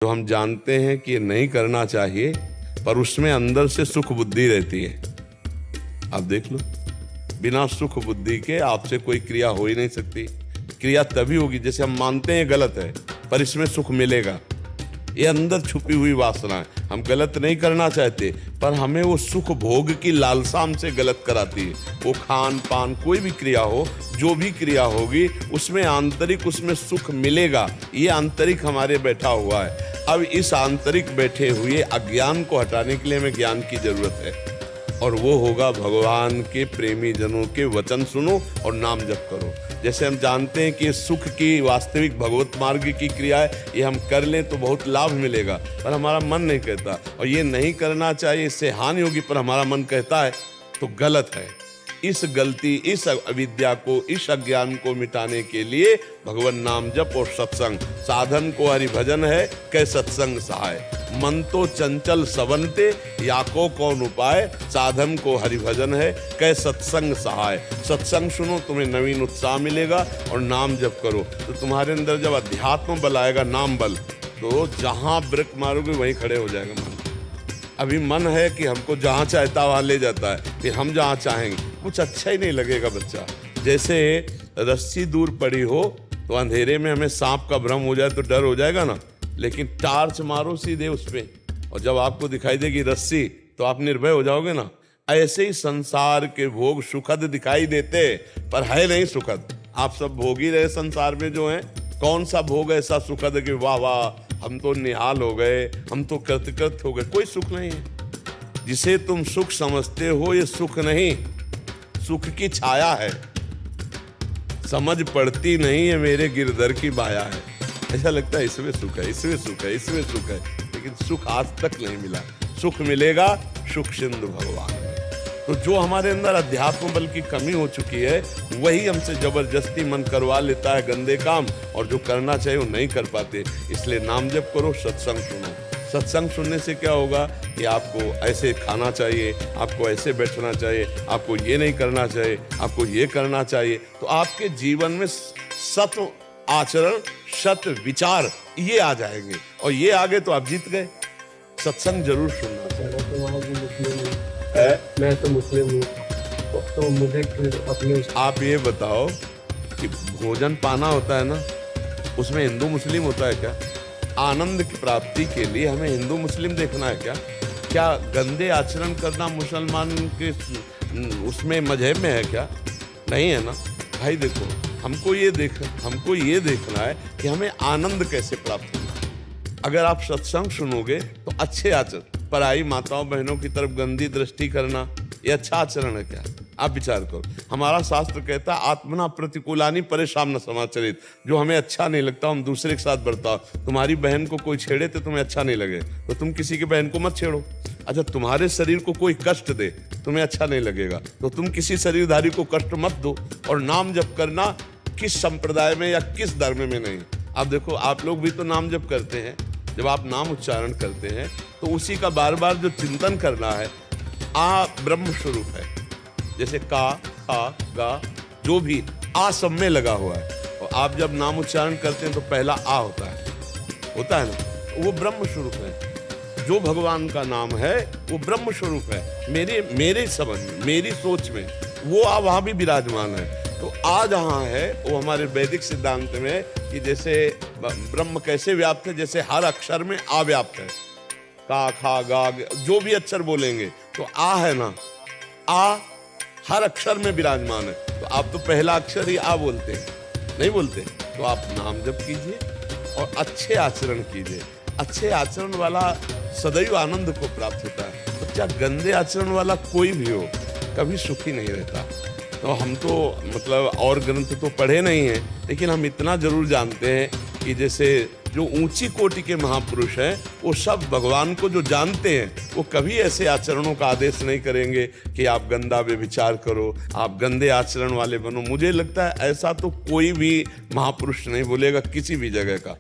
जो हम जानते हैं कि ये नहीं करना चाहिए, पर उसमें अंदर से सुख बुद्धि रहती है। आप देख लो, बिना सुख बुद्धि के आपसे कोई क्रिया हो ही नहीं सकती। क्रिया तभी होगी जैसे हम मानते हैं गलत है, पर इसमें सुख मिलेगा। ये अंदर छुपी हुई वासना है। हम गलत नहीं करना चाहते, पर हमें वो सुख भोग की लालसा हमसे गलत कराती है। वो खान पान कोई भी क्रिया हो, जो भी क्रिया होगी उसमें आंतरिक उसमें सुख मिलेगा। ये आंतरिक हमारे बैठा हुआ है। अब इस आंतरिक बैठे हुए अज्ञान को हटाने के लिए हमें ज्ञान की जरूरत है, और वो होगा भगवान के प्रेमी जनों के वचन सुनो और नाम जप करो। जैसे हम जानते हैं कि सुख की वास्तविक भगवत मार्ग की क्रिया है, ये हम कर लें तो बहुत लाभ मिलेगा, पर हमारा मन नहीं कहता। और ये नहीं करना चाहिए, इससे हानि होगी, पर हमारा मन कहता है, तो गलत है। इस गलती, इस अविद्या को, इस अज्ञान को मिटाने के लिए भगवान नाम जप और सत्संग। साधन को हरि भजन है, कै सत्संग सहाय। मन तो चंचल सवनते, याको कौन उपाय। साधन को हरि भजन है, कै सत्संग सहाय। सत्संग सुनो, तुम्हें नवीन उत्साह मिलेगा, और नाम जप करो तो तुम्हारे अंदर जब अध्यात्म बल आएगा, नाम बल, तो जहां ब्रेक मारोगे वहीं खड़े हो जाएगा मन। अभी मन है कि हमको जहाँ चाहता वहाँ ले जाता है, फिर हम जहाँ चाहेंगे कुछ अच्छा ही नहीं लगेगा बच्चा। जैसे रस्सी दूर पड़ी हो तो अंधेरे में हमें सांप का भ्रम हो जाए तो डर हो जाएगा ना, लेकिन टार्च मारो सीधे उस पे, और जब आपको दिखाई देगी रस्सी तो आप निर्भय हो जाओगे ना। ऐसे ही संसार के भोग सुखद दिखाई देते, पर है नहीं सुखद। आप सब भोग ही रहे संसार में जो है। कौन सा भोग ऐसा सुखद कि वाह वाह हम तो निहाल हो गए, हम तो कृतकृत हो गए। कोई सुख नहीं है। जिसे तुम सुख समझते हो ये सुख नहीं, सुख की छाया है। समझ पड़ती नहीं है मेरे गिरधर की माया है। ऐसा लगता है इसमें सुख है, इसमें सुख है, इसमें सुख है, लेकिन सुख आज तक नहीं मिला। सुख मिलेगा सुख सिंधु भगवान में। तो जो हमारे अंदर अध्यात्म बल की कमी हो चुकी है, वही हमसे जबरदस्ती मन करवा लेता है गंदे काम, और जो करना चाहिए वो नहीं कर पाते। इसलिए नाम जप करो, सत्संग सुनो। सत्संग सुनने से क्या होगा कि आपको ऐसे खाना चाहिए, आपको ऐसे बैठना चाहिए, आपको ये नहीं करना चाहिए, आपको ये करना चाहिए। तो आपके जीवन में सत आचरण, सत विचार ये आ जाएंगे, और ये आ गए तो आप जीत गए। सत्संग जरूर सुनना चाहिए। मैं तो मुस्लिम हूँ, तो मुझे अपने आप ये बताओ कि भोजन पाना होता है ना, उसमें हिंदू मुस्लिम होता है क्या? आनंद की प्राप्ति के लिए हमें हिंदू मुस्लिम देखना है क्या? क्या गंदे आचरण करना मुसलमान के उसमें मजहब में है क्या? नहीं है ना भाई। देखो, हमको ये देखना है कि हमें आनंद कैसे प्राप्त होगा। अगर आप सत्संग सुनोगे तो अच्छे आचरण, पराई माताओं बहनों की तरफ गंदी दृष्टि करना, ये अच्छा आचरण है क्या? आप विचार करो। हमारा शास्त्र कहता है आत्मना प्रतिकूलानी परेशान न समाचरित। जो हमें अच्छा नहीं लगता हम दूसरे के साथ बर्ताव। तुम्हारी बहन को कोई छेड़े तो तुम्हें अच्छा नहीं लगे, तो तुम किसी की बहन को मत छेड़ो। अच्छा, तुम्हारे शरीर को कोई कष्ट दे, तुम्हें अच्छा नहीं लगेगा, तो तुम किसी शरीरधारी को कष्ट मत दो। और नाम जप करना किस संप्रदाय में या किस धर्म में नहीं। आप देखो, आप लोग भी तो नाम जप करते हैं। जब आप नाम उच्चारण करते हैं तो उसी का बार बार जो चिंतन करना है, आ ब्रह्म स्वरूप है। जैसे का, खा, गा, जो भी आ सब में लगा हुआ है। और आप जब नाम उच्चारण करते हैं तो पहला आ होता है ना, तो वो ब्रह्म स्वरूप है। जो भगवान का नाम है वो ब्रह्म स्वरूप है। मेरे समझ में, मेरी सोच में वो आ वहां भी विराजमान है। तो आ जहां है वो हमारे वैदिक सिद्धांत में कि जैसे ब्रह्म कैसे व्याप्त है, जैसे हर अक्षर में आ व्याप्त है। का, खा, गा, जो भी अक्षर बोलेंगे तो आ है ना, आ हर अक्षर में विराजमान है। तो आप तो पहला अक्षर ही आ बोलते हैं, नहीं बोलते? तो आप नाम जप कीजिए और अच्छे आचरण कीजिए। अच्छे आचरण वाला सदैव आनंद को प्राप्त होता है। तो क्या गंदे आचरण वाला कोई भी हो, कभी सुखी नहीं रहता। तो हम तो मतलब और ग्रंथ तो पढ़े नहीं हैं, लेकिन हम इतना जरूर जानते हैं कि जैसे जो ऊंची कोटि के महापुरुष हैं, वो सब भगवान को जो जानते हैं, वो कभी ऐसे आचरणों का आदेश नहीं करेंगे कि आप गंदा व्यभिचार करो, आप गंदे आचरण वाले बनो। मुझे लगता है ऐसा तो कोई भी महापुरुष नहीं बोलेगा किसी भी जगह का।